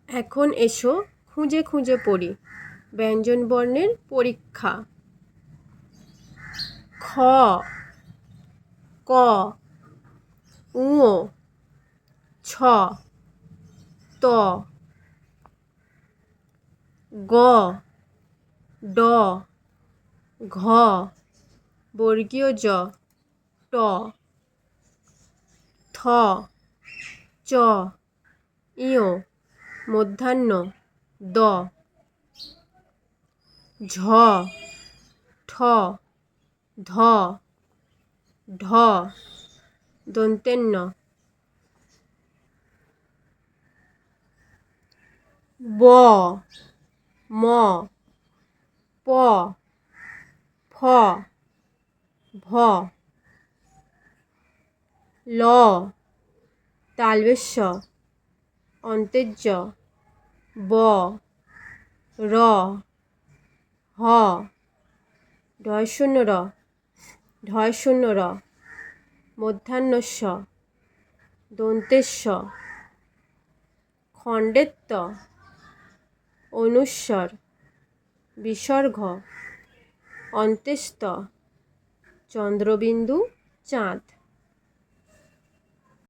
এখন এসো খুঁজে খুঁজে পড়ি ব্যঞ্জনবর্ণের পরীক্ষা। খ, ক, ঙ, ছ, ত, গ, ড, ঘ, বর্গীয় জ, ট, থ, চ, ঞ, মূর্ধন্য দ, ঝ, ঠ, ধ, ঢ, দন্তেন্ন, ব, ম, প, ফ, ভ, ল, তালব্য শ, অন্ত্যেজ, ব, র, হ, ঢ র, ঢ র, মূর্ধন্য ষ, দন্তেশ, খণ্ডেত্ব, অনুস্বর, বিসর্গ, অন্ত্যেস্ত, চন্দ্রবিন্দু, চাঁদ।